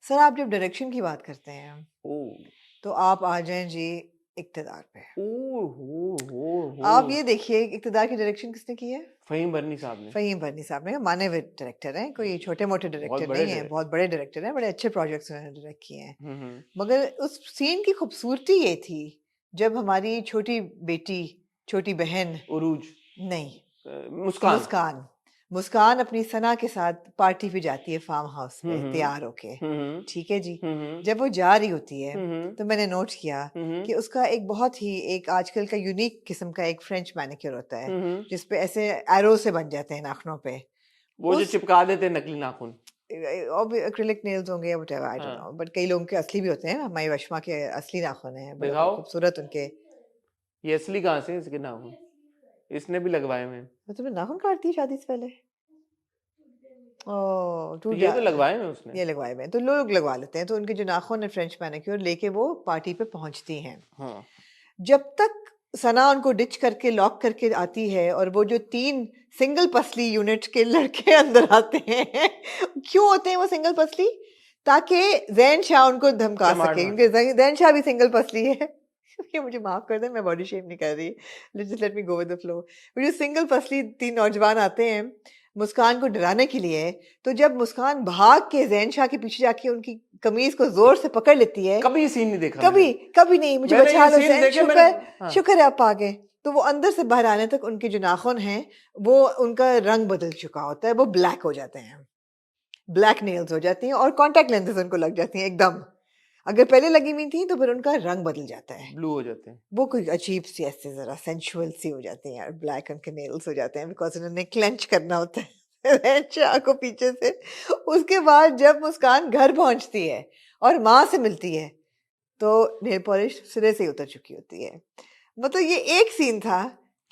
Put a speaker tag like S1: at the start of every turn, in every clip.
S1: Sir आप जब direction की बात करते हैं
S2: ओह
S1: तो आप आ जाएं जी इक्तदार पे।
S2: हो
S1: आप ये देखिए इक्तदार की डायरेक्शन किसने की है?
S2: फहीम बरनी साहब ने।
S1: फ़हीम बरनी साहब ने। माने हुए डायरेक्टर हैं, कोई छोटे मोटे
S2: बहुत
S1: डायरेक्टर
S2: बड़े
S1: नहीं हैं,
S2: डायरेक्टर।
S1: बहुत बड़े डायरेक्टर हैं, बड़े अच्छे प्रोजेक्ट्स उन्होंने डायरेक्ट किए हैं।
S2: हम्म।
S1: मगर उस सीन की खूबसूरती ये थी जब हमारी छोटी बेटी, छोटी बहन,
S2: उरूज
S1: नहीं,
S2: मुस्कान।
S1: मुस्कान, मुस्कान अपनी सना के साथ पार्टी पे जाती है फार्म हाउस पे
S2: हम्म
S1: तैयार होके।
S2: हम्म
S1: ठीक है जी।
S2: हम्म
S1: जब वो जा रही होती है
S2: हम्म
S1: तो मैंने नोट किया
S2: हम्म
S1: कि उसका एक बहुत ही एक आजकल का यूनिक किस्म का एक फ्रेंच मैनिक्योर होता है
S2: हम्म
S1: जिसपे ऐसे एरो से बन जाते हैं नाखनों पे।
S2: वो जो
S1: उस
S2: चिपका देते हैं नकली नाखून।
S1: एक्रिलिक नेल्स होंगे या व्हाटएवर, आई डोंट नो,
S2: हाँ,
S1: बट कई लोगों के असली भी होते हैं। हमारी वशमा के असली नाखून हैं, बड़े
S2: दिखाओ
S1: खूबसूरत उनके।
S2: ये असली कहाँ से हैं इसके नाखून? इसने भी लगवाए हुए हैं।
S1: तो तुमने नाखून काट दिए शादी से पहले? ओह
S2: तो
S1: टूट
S2: ये
S1: जा।
S2: तो लगवाए हुए हैं उसने।
S1: ये लगवाए हुए हैं तो लोग लगवा लेते हैं, तो उनके जो नाखून है फ्रेंच मैनिक्योर लेके वो पार्टी पे पहुंचती हैं।
S2: हाँ
S1: जब तक सना उनको डिच करके लॉक करके आती है और वो जो 3 सिंगल पसली यूनिट के लड़के अंदर आते हैं क्यों होते हैं वो सिंगल पसली? ताकि जैन शाह उनको धमका
S2: चमाड़
S1: सके,
S2: मार।
S1: क्योंकि जैन शाह भी सिंगल पसली है। ये मुझे माफ कर दें, मैं बॉडी शेम नहीं कर रही, just let me go with the flow. वो जो सिंगल पसली 3 नौजवान आते हैं मुस्कान को डराने के लिए, तो जब मुस्कान भाग के जैन शाह के पीछे जाके उनकी कमीज को जोर से पकड़ लेती है,
S2: कभी ये सीन नहीं देखा
S1: कभी
S2: मैंने।
S1: कभी नहीं, मुझे
S2: मैंने
S1: बचा
S2: ये
S1: लो
S2: सीन
S1: जैन,
S2: देखे मैंने।
S1: शुक्र
S2: हाँ।
S1: शुक्र है आप आ गए। तो वो अंदर से बाहर आने तक उनके जो नाखून हैं वो उनका रंग बदल चुका होता है, वो ब्लैक हो जाते हैं, ब्लैक नेल्स हो जाती हैं और कॉन्टैक्ट लेंसेज उनको लग जाती हैं एकदम। अगर पहले लगी हुई थी तो फिर उनका रंग बदल जाता है,
S2: ब्लू हो जाते हैं।
S1: वो कोई अजीब सी ऐसे जरा सेंशुअल सी हो जाती हैं, ब्लैक उनके नेल्स हो जाते हैं बिकॉज उन्होंने क्लेंच करना होता है शाह को पीछे से। उसके बाद जब मुस्कान घर पहुंचती है और माँ से मिलती है तो नेल पॉलिश सिरे से ही उतर चुकी होती है। मतलब ये एक सीन था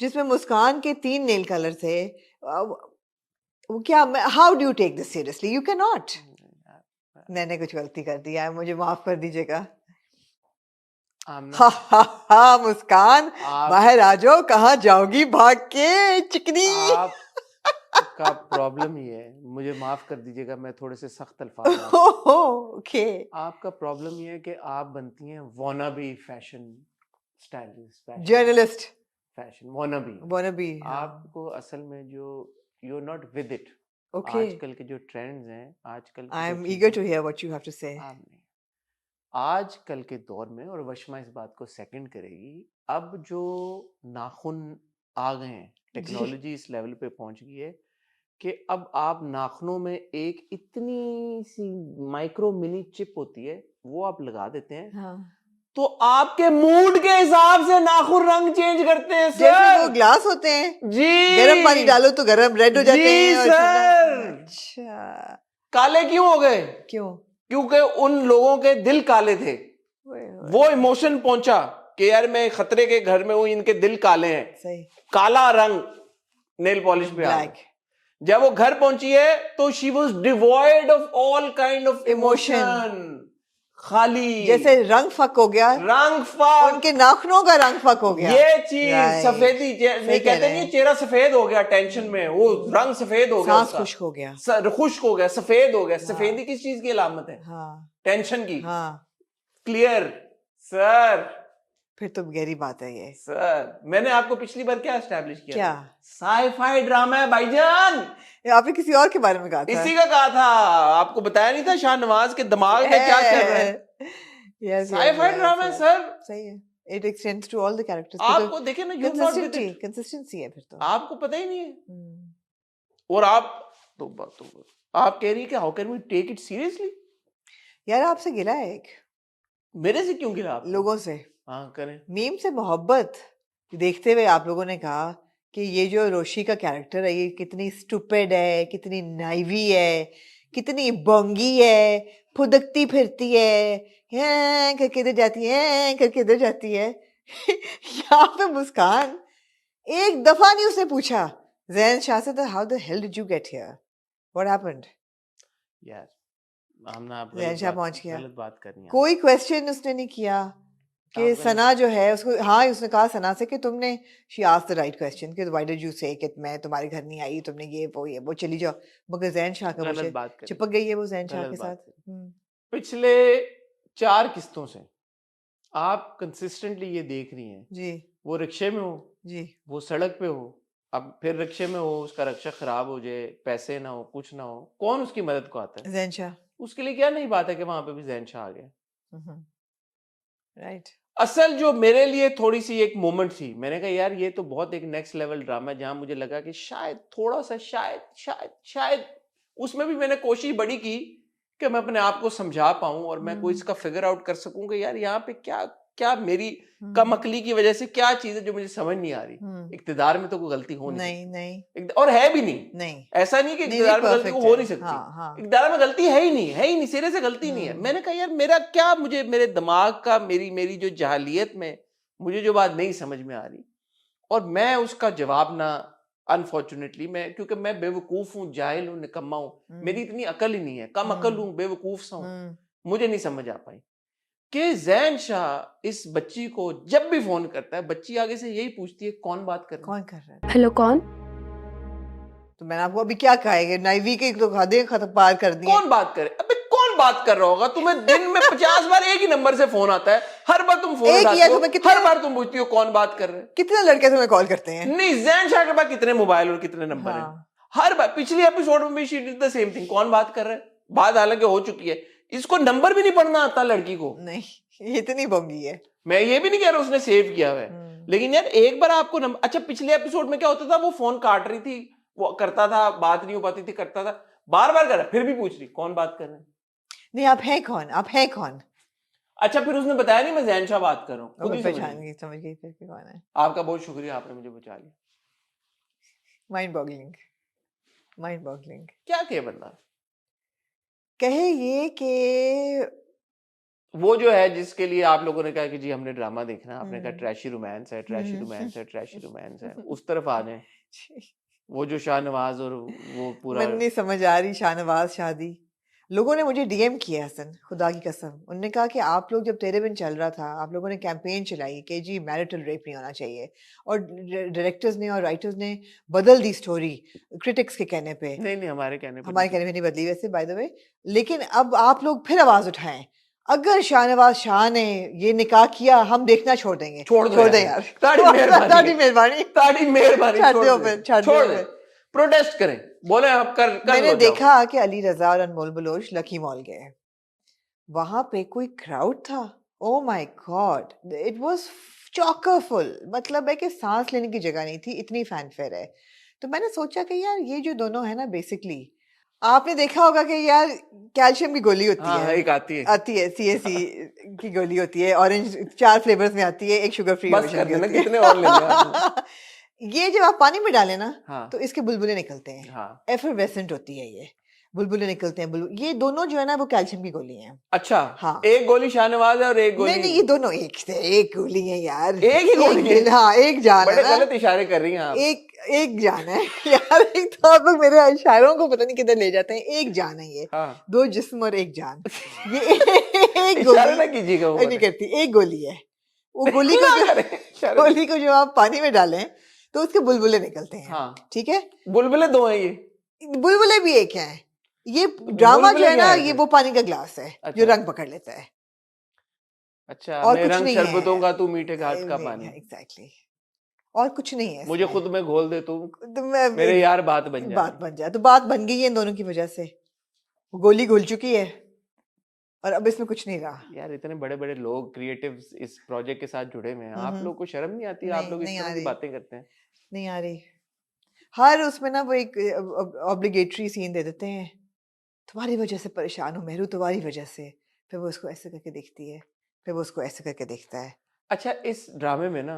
S1: जिसमें मुस्कान के 3 नेल कलर थे। वो क्या, how do you take this seriously? You can not. मैंने कुछ गलती कर दिया है, मुझे माफ कर दीजिएगा।
S2: आमना
S1: हा हा हा मुस्कान,
S2: आप
S1: बाहर आ जाओ, कहाँ जाओगी भाग के चिकनी?
S2: आपका प्रॉब्लम ये है, मुझे माफ कर दीजिएगा, मैं थोड़े से सख्त अल्फाज में
S1: ओके।
S2: आपका प्रॉब्लम ये है कि आप बनती हैं wannabe fashion stylist, fashion
S1: journalist
S2: fashion wannabe.
S1: wanna be, हाँ।
S2: आपको असल में जो you are not with it.
S1: Okay,
S2: आजकल के जो ट्रेंड्स हैं, आजकल की
S1: आई
S2: जो
S1: एम ईगर
S2: चीजें
S1: to hear what you have to say.
S2: आप नहीं। आजकल के दौर में, और वशमा इस बात को सेकंड करेगी, अब जो नाखून आ गए हैं,
S1: जी
S2: टेक्नोलॉजी इस लेवल पे पहुंच गई है कि अब आप नाखूनों में एक इतनी सी माइक्रो मिनी चिप होती है, वो आप लगा देते हैं
S1: हाँ,
S2: तो आपके मूड के हिसाब से नाखून रंग चेंज करते हैं
S1: जैसे वो
S2: सर।
S1: ग्लास होते हैं, गर्म पानी
S2: जी
S1: डालो तो गर्म रेड हो जाते
S2: जी
S1: हैं और ठंडा।
S2: सर।
S1: अच्छा,
S2: काले क्यों हो गए?
S1: क्यों?
S2: क्योंकि उन लोगों के दिल काले थे।
S1: ओए
S2: वो
S1: ओए,
S2: इमोशन पहुंचा कि यार मैं खतरे के घर में हूं, इनके दिल काले हैं,
S1: सही,
S2: काला रंग नेल पॉलिश पे आ गया।
S1: ब्लैक
S2: जब वो घर पहुंची है तो she was devoid of all kind of
S1: emotion,
S2: emotion, खाली
S1: जैसे रंग फक हो गया,
S2: रंग फक।
S1: उनके नाखूनों का रंग फक हो गया।
S2: ये चीज
S1: राइट,
S2: सफेदी
S1: सही
S2: नहीं
S1: कह
S2: कहते,
S1: रहे
S2: नहीं
S1: हैं।
S2: चेहरा सफेद हो गया टेंशन में, वो रंग सफेद हो गया
S1: सांस
S2: उसका,
S1: खुश्क हो गया।
S2: खुश्क हो गया, सफेद हो गया।
S1: हाँ
S2: सफेदी किस चीज की अलामत है?
S1: हाँ
S2: टेंशन की।
S1: हाँ,
S2: क्लियर सर।
S1: फिर तो गहरी बात है ये।
S2: सर मैंने आपको पिछली बार क्या एस्टैब्लिश किया
S1: क्या?
S2: था? साईफाई ड्रामा है भाईजान।
S1: ये आपने किसी और के बारे में कहा था।
S2: इसी का कहा था, आपको बताया नहीं था शाहनवाज के दिमाग में क्या चल रहा है?
S1: यस यस
S2: साईफाई ड्रामा है सर।
S1: सही है। It extends to all the characters.
S2: आपको देखे ना, you not with it,
S1: consistency है फिर तो।
S2: आपको पता ही नहीं है।
S1: हम्म।
S2: और आप तो आप कह रही है कि how can we take it seriously?
S1: यार आपसे गिला है एक,
S2: मेरे से क्यों गिरा आपको?
S1: लोगों से,
S2: हाँ करें।
S1: मीम से मोहब्बत देखते हुए आप लोगों ने कहा कि ये जो रोशी का कैरेक्टर है ये कितनी स्टूपिड है, कितनी नाइवी है, कितनी बोंगी है, फुदकती फिरती है करके इधर जाती है करके इधर जाती है। यहाँ पे मुस्कान एक दफा नहीं उसने पूछा जैन शाह से, how the hell did you get here, what happened?
S2: यार हमने आप
S1: जैन शाह पहुंच गया,
S2: गलत बात करनी है।
S1: कोई क्वेश्चन उसने नहीं किया कि
S2: आप
S1: सना जो है उसको। हाँ उसने कहा सना से कि तुमने, she asked the right question कि व्हाई डिड यू से कि मैं तुम्हारे घर नहीं आई, तुमने ये वो चली जाओ। मगर जैन शाह का
S2: गलत
S1: मुझे
S2: बात करी,
S1: चिपक गई है वो जैन शाह
S2: गलत
S1: के
S2: बात
S1: साथ।
S2: करी। पिछले 4 किस्तों से आप कंसिस्टेंटली ये देख रही हैं,
S1: जी
S2: वो रिक्शे में हो,
S1: जी
S2: वो सड़क पे हो, अब फिर रिक्शे में हो, उसका रिक्शा खराब हो जाए, पैसे ना हो, कुछ ना हो, कौन उसकी मदद को आता है?
S1: जैन शाह
S2: उसके लिए क्या नई बात है कि वहां पे भी ज़ैन शाह आ गए।
S1: राइट
S2: असल जो मेरे लिए थोड़ी सी एक मोमेंट थी, मैंने कहा यार ये तो बहुत एक नेक्स्ट लेवल ड्रामा है, जहां मुझे लगा कि शायद थोड़ा सा शायद उसमें भी मैंने कोशिश बड़ी की कि मैं अपने आप को समझा पाऊं और मैं कोई इसका फिगर आउट कर सकूं कि यार यहाँ पे क्या क्या मेरी कम अकली की वजह से क्या चीज है जो मुझे समझ नहीं आ रही। इक्तिदार में तो कोई गलती हो नहीं
S1: नहीं
S2: सकती,
S1: नहीं
S2: और है भी नहीं।
S1: नहीं
S2: ऐसा नहीं कि
S1: नहीं नहीं
S2: इक्तिदार में गलती
S1: परफेक्ट
S2: हो
S1: है
S2: नहीं सकती,
S1: हाँ हाँ
S2: इक्तिदार में गलती है ही नहीं, सिरे से गलती नहीं है। मैंने कहा यार मेरा क्या, मुझे मेरे दिमाग का मेरी मेरी जो जहालियत में मुझे जो बात नहीं समझ में आ रही और मैं उसका जवाब ना, अनफॉर्चुनेटली मैं, क्योंकि मैं बेवकूफ हूँ, जाहिल हूँ, निकम्मा हूँ, मेरी इतनी अकल ही नहीं है, कम अकल हूँ, बेवकूफ सा हूँ, मुझे नहीं समझ आ पाई कि ज़ैन शाह इस बच्ची को जब भी फोन करता है, बच्ची आगे से यही पूछती है कौन बात कर रहा है।
S1: कौन कर रहा है
S3: हेलो कौन?
S1: तो मैंने आपको अभी क्या कहा है कि नाइवी के तो खादे खत्म पार कर दिए
S2: कौन बात करे? अबे कौन बात कर रहा होगा? तुम्हें दिन में 50 बार एक ही नंबर से फोन आता है, हर बार तुम फोन
S1: एक
S2: उठाते
S1: या
S2: हो,
S1: तुम्हें कितने-
S2: हर बार तुम पूछती हो कौन बात कर रहे हैं।
S1: कितने लड़के तुम्हें कॉल करते हैं
S2: नहीं, ज़ैन शाह के पास कितने मोबाइल और कितने नंबर हैं?
S1: हाँ
S2: हर बार पिछली एपिसोड में भी she did the same thing, कौन बात कर रहा है, बात हालांकि हो चुकी है, इसको नंबर भी नहीं पढ़ना आता लड़की को।
S1: नहीं ये इतनी बोंगी है
S2: मैं ये भी नहीं कह रहा उसने सेव किया हुआ है, लेकिन यार एक बार आपको नंबर, अच्छा पिछले एपिसोड में क्या होता था, वो फोन काट रही थी, वो करता था, बात नहीं हो पाती थी, करता था, बार बार कर रहा, फिर भी पूछ रही कौन बात कर रहे हैं।
S1: नहीं आप हैं कौन आप हैं कौन
S2: अच्छा फिर उसने बताया नहीं मैं ज़ैन शाह बात कर रहा हूँ, खुद ही
S1: समझ गई फिर कि कौन है
S2: आपका बहुत शुक्रिया, आपने मुझे बचा लिया।
S1: माइंड बॉगलिंग
S2: क्या कहे बंदा,
S1: कहे ये कि
S2: वो जो है जिसके लिए आप लोगों ने कहा कि जी हमने ड्रामा देखना है, आपने कहा ट्रैशी रोमांस है, ट्रैशी रोमांस है, ट्रैशी रोमांस है, उस तरफ आ जाए, वो जो शाहनवाज और वो पूरा
S1: मन नहीं समझ आ रही शाहनवाज शादी। लोगों ने मुझे डीएम किया हसन, खुदा की कसम, उन्होंने कहा कि आप लोग जब तेरे बिन चल रहा था आप लोगों ने कैंपेन चलाई कि जी मैरिटल रेप नहीं होना चाहिए, और डायरेक्टर्स ने और राइटर्स ने बदल दी स्टोरी क्रिटिक्स के कहने पे।
S2: नहीं हमारे कहने पे
S1: हमारे कहने पे नहीं बदली वैसे बाय द वे, लेकिन अब आप लोग फिर आवाज उठाएं, अगर शाहनवाज शाह ने ये निकाह किया हम देखना छोड़ देंगे।
S2: छोड़
S1: दे यार
S2: ताड़ी मेहरबानी,
S1: ताड़ी मेहरबानी
S2: ताड़ी मेहरबानी,
S1: छाड़ दो फिर, छाड़ दो
S2: छोड़ दे,
S1: फिर।
S2: प्रोटेस्ट करें, बोले आप कर
S1: मैंने
S2: लो जाओ।
S1: देखा कि अली रजा और अनमोल बलोच लकी मॉल गए, वहां पे कोई क्राउड था, oh my God, it was choker full, मतलब है कि सांस लेने की जगह नहीं थी, इतनी फैनफेयर है। तो मैंने सोचा कि यार ये जो दोनों है ना, बेसिकली आपने देखा होगा कि यार कैल्शियम की गोली होती
S2: हाँ,
S1: है,
S2: एक आती है
S1: सीएसी की गोली होती है, ऑरेंज 4 फ्लेवर्स में आती है, एक शुगर फ्री
S2: बस कर देना, कितने और ले लिया
S1: ये जब आप पानी में डालें ना
S2: हाँ,
S1: तो इसके बुलबुले निकलते हैं,
S2: हाँ,
S1: एफरवेसेंट होती है ये, बुलबुले निकलते हैं, ये दोनों जो है ना वो कैल्शियम की गोली हैं।
S2: अच्छा
S1: हाँ,
S2: एक गोली शाहनवाज है और एक गोली
S1: नहीं ये दोनों एक से एक गोली है यार,
S2: एक ही गोली है,
S1: हाँ एक जान
S2: बड़े
S1: है ना,
S2: गलत इशारे कर रही हैं आप।
S1: एक जान है यार, एक तो आप लोग मेरे इशारों को पता नहीं किधर ले जाते हैं, एक जान है ये,
S2: हाँ,
S1: 2 जिस्म और एक जान, ये एक
S2: इशारे ना
S1: गोली
S2: कीजिएगा, वो
S1: नहीं करती, एक गोली है, वो गोली गोली को जो आप पानी में डालें तो उसके बुलबुले निकलते हैं।
S2: हाँ,
S1: ठीक है,
S2: बुलबुले 2 हैं, ये
S1: बुलबुले भी एक हैं, ये ड्रामा जो
S2: बुलबुले
S1: है ना
S2: क्या है
S1: ये
S2: फिर?
S1: वो पानी का ग्लास है जो
S2: अच्छा,
S1: रंग पकड़ लेता है,
S2: अच्छा
S1: और
S2: मैं
S1: कुछ
S2: रंग
S1: नहीं
S2: शरबतों
S1: है,
S2: का तू मीठे घाट का पानी,
S1: एग्जैक्टली, और कुछ नहीं है
S2: मुझे
S1: इसमें।
S2: खुद में घोल दे तू,
S1: तो
S2: मेरे यार बात बन
S1: बात
S2: जाए।
S1: बन जाए, तो बात बन गई है इन दोनों की वजह से, वो गोली घुल चुकी है और अब इसमें कुछ नहीं रहा।
S2: यार इतने बड़े बड़े लोग क्रिएटिव्स इस प्रोजेक्ट के साथ जुड़े हुए हैं, आप लोग को शर्म नहीं आती? आप लोग इस
S1: नहीं आ
S2: तरह की
S1: रही,
S2: बातें करते हैं।
S1: नहीं आ रही, हर उसमें ना वो एक ऑब्लिगेटरी सीन दे देते हैं, तुम्हारी वजह से परेशान हूँ मेहरू, तुम्हारी वजह से, फिर वो उसको ऐसे करके देखती है, फिर वो उसको ऐसे करके देखता है।
S2: अच्छा इस ड्रामे में ना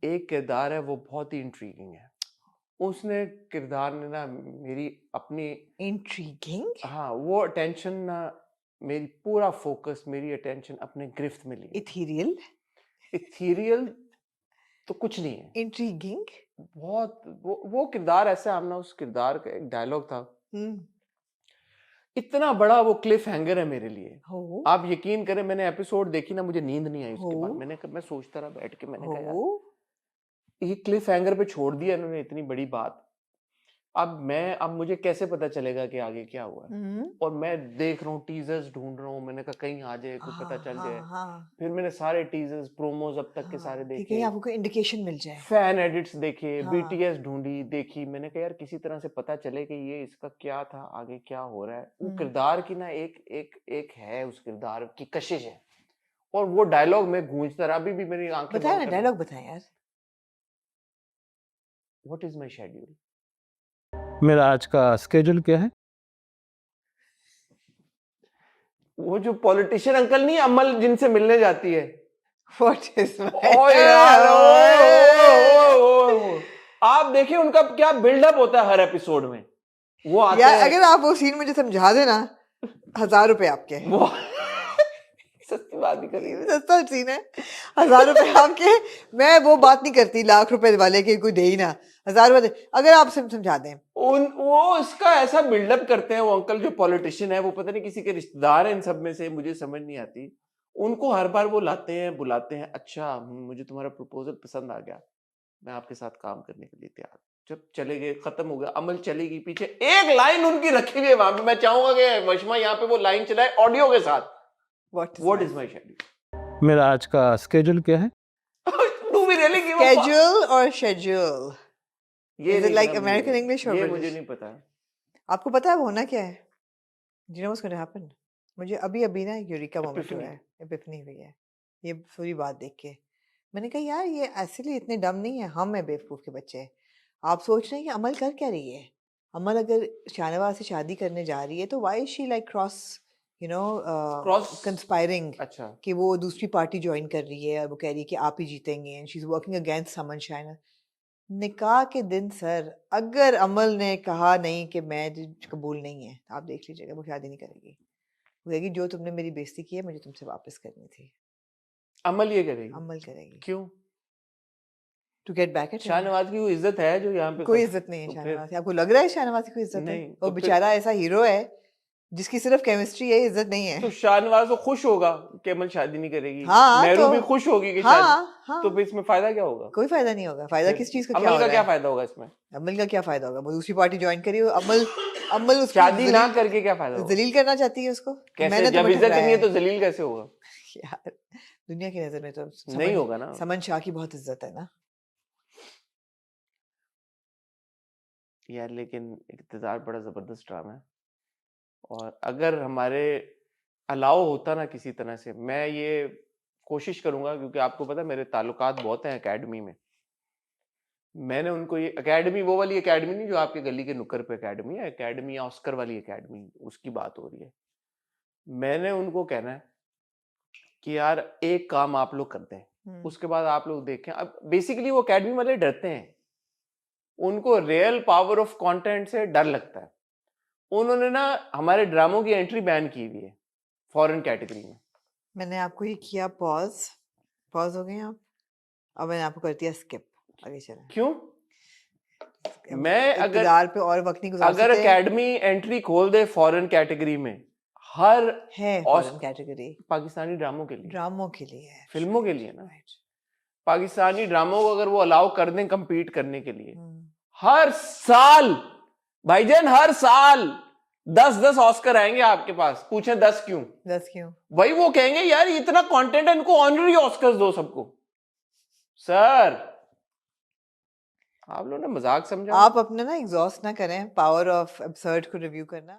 S2: एक किरदार है वो बहुत ही इंट्रीगिंग है, उसने किरदार ने ना मेरी अपनी
S1: इंट्रीगिंग,
S2: हाँ वो अटेंशन ना, मेरी पूरा फोकस, मेरी अटेंशन अपने गिरफ्त में ली।
S1: इथीरियल,
S2: इथीरियल तो कुछ नहीं है,
S1: इंट्रीगिंग,
S2: बहुत वो किरदार ऐसा, हमने उस किरदार का एक डायलॉग था, इतना बड़ा वो क्लिफ हैंगर है मेरे लिए, आप यकीन करें मैंने एपिसोड देखी ना, मुझे नींद नहीं आई उसके बाद, मैं सोचता रहा बैठ के, मैंने कहा यार ये क्लिफ हैंगर पे छोड़ दिया इन्होंने, इतनी बड़ी बात, अब मुझे कैसे पता चलेगा कि आगे क्या हुआ है?
S1: हम्म।
S2: और मैं देख रहा हूँ, टीजर्स ढूंढ रहा हूँ, मैंने कहा कहीं आ जाए, कोई पता
S1: हाँ
S2: चल जाए।
S1: हाँ हाँ
S2: फिर मैंने सारे टीजर्स, प्रोमोज अब तक के सारे
S1: हाँ कि
S2: देखे,
S1: कहीं आपको कोई इंडिकेशन मिल जाए।
S2: फैन एडिट्स देखे,
S1: हाँ
S2: बीटीएस ढूंढी, देखी। मैंने कहा यार किसी तरह से पता चले कि ये इसका क्या था, आगे क्या हो रहा है। वो किरदार की ना एक एक एक है, उस किरदार की कशिश है, और वो डायलॉग में गूंजता रहा। अभी भी मेरी आंखें
S1: बताए
S2: बंद
S1: ना,
S2: कर
S1: डायलॉग बताएं यार।
S2: What is my schedule.
S3: मेरा आज का स्केड्यूल क्या है?
S2: वो जो पॉलिटिशियन अंकल नहीं, अमल जिनसे मिलने जाती है,
S1: व्हाट इज
S2: ओ यार, ओ, आप देखिए उनका क्या बिल्डअप होता है हर एपिसोड में। वो आते
S1: यार
S2: हैं,
S1: अगर आप वो सीन मुझे समझा देना, 1000 रुपए आपके।
S2: वो सस्ती बात नहीं करेंगे।
S1: सस्ता सीन है, 1000 रुपए आपके। मैं वो बात नहीं करती लाख रुपए वाले के, कोई दे ही ना, 1000 रुपए अगर आप समझा दें।
S2: वो इसका ऐसा बिल्डअप करते हैं वो अंकल जो पॉलिटिशियन है, वो पता नहीं किसी के रिश्तेदार हैं इन सब में से, मुझे समझ नहीं आती। उनको हर बार वो लाते हैं, बुलाते हैं, अच्छा मुझे तुम्हारा प्रपोजल पसंद आ गया, मैं आपके साथ काम करने के लिए तैयार। जब चले गए, खत्म हो गया, अमल चलेगी, पीछे एक लाइन उनकी रखी हुई है वहां पे। मैं चाहूंगा कि वशमा यहाँ पे वो लाइन चलाए ऑडियो के साथ, व्हाट इज माई शेड्यूल।
S3: मेरा आज का स्केड्यूल क्या है?
S2: Do we really give a
S1: Schedule or schedule?
S2: ये
S1: Is it
S2: नहीं
S1: like
S2: पता
S1: American
S2: मुझे,
S1: English or
S2: ये
S1: British?
S2: मुझे नहीं पता।
S1: आपको पता है वो होना क्या है? Do you know what's going to happen? मुझे अभी अभी ना यूरिका मोमेंट हुआ
S2: Epiphany।
S1: है, एपिफनी हुई है ये पूरी बात देख के। मैंने कहा यार ये असली इतने डम नहीं है, हम हैं बेवकूफ़ के बच्चे। आप सोच रहे हैं कि अमल कर क्या रही है? अमल अगर शाहनवाज से शादी करने जा रही है तो why she like cross
S2: cross,
S1: conspiring
S2: अच्छा,
S1: कि वो दूसरी पार्टी ज्वाइन कर रही है और वो कह रही है कि आप ही जीतेंगे, and she is working against समन शाइना। निकाह के दिन सर अगर अमल ने कहा नहीं कि मैं कबूल नहीं है, आप देख लीजिएगा वो शादी नहीं करेगी। वो कहेगी जो तुमने मेरी बेइज्जती की है मुझे तुमसे वापस करनी थी।
S2: अमल ये करेगी?
S1: अमल करेगी
S2: क्यों?
S1: To get back at.
S2: Shahnawaz की कोई इज्जत है जो यहाँ पे
S1: कोई इज्जत नहीं है
S2: तो फिर
S1: शाहनवाज की। आपको लग रहा है शाहनवाज की कोई इज्जत है?
S2: नहीं,
S1: वो
S2: तो फिर
S1: बेचारा ऐसा हीरो है जिसकी सिर्फ केमिस्ट्री है, इज्जत नहीं है।
S2: तो शाहनवाज तो खुश होगा कि अमल शादी नहीं करेगी,
S1: हाँ
S2: मेहरू
S1: तो
S2: भी खुश होगी कि
S1: हाँ
S2: शादी,
S1: हाँ
S2: तो फिर इसमें फायदा क्या होगा?
S1: कोई फायदा नहीं होगा। फायदा
S2: फिर
S1: किस चीज का क्या
S2: अमल
S1: हो
S2: का
S1: रहा
S2: क्या
S1: है?
S2: फायदा होगा इसमें?
S1: अमल का क्या फायदा होगा? वो दूसरी पार्टी ज्वाइन करी, अमल अमल उसको
S2: शादी ना करके क्या फायदा होगा?
S1: जलील करना चाहती है उसको।
S2: कैसे?
S1: मैंने तो
S2: जब इज्जत
S1: ठुकराया
S2: नहीं है
S1: है
S2: तो जलील कैसे होगा?
S1: यार, दुनिया की नजर में तो
S2: नहीं होगा ना।
S1: समन शाह की बहुत इज्जत है ना
S2: यार लेकिन इक़्तिदार बड़ा जबरदस्त ड्रामा है, और अगर हमारे अलाउ होता ना किसी तरह से, मैं ये कोशिश करूंगा, क्योंकि आपको पता है मेरे ताल्लुकात बहुत हैं एकेडमी में। मैंने उनको ये एकेडमी, वो वाली एकेडमी नहीं जो आपके गली के नुक्कड़ पे एकेडमी है, एकेडमी ऑस्कर वाली एकेडमी, उसकी बात हो रही है। मैंने उनको कहना है कि यार एक काम आप लोग करते हैं, उसके बाद आप लोग देखें। अब बेसिकली वो एकेडमी वाले डरते हैं, उनको रियल पावर ऑफ कंटेंट से डर लगता है। उन्होंने ना हमारे ड्रामों की एंट्री बैन की हुई है फॉरेन कैटेगरी में।
S1: मैंने आपको ये किया पॉज हो गए आप। अब मैंने आपको कर दिया स्किप, आगे चलें।
S2: क्यों? मैं
S1: इक़्तिदार पे और वक्त नहीं गुजार
S2: अगर
S1: सकते।
S2: एकेडमी एंट्री खोल दे फॉरेन कैटेगरी में, हर
S1: है फॉरेन कैटेगरी
S2: पाकिस्तानी ड्रामों के लिए,
S1: ड्रामों के लिए है,
S2: फिल्मों के लिए ना, पाकिस्तानी ड्रामों को अगर वो अलाउ कर दें compete करने के लिए, हर साल भाईजान, हर साल 10-10 ऑस्कर आएंगे आपके पास। पूछें 10 क्यों?
S1: 10 क्यों?
S2: भाई वो कहेंगे यार इतना कंटेंट है, इनको ऑनरी ऑस्कर्स दो सबको। सर आप लोग ना मजाक समझा।
S1: आप अपना ना एग्जॉस्ट ना करें पावर ऑफ एब्सर्ड को रिव्यू करना।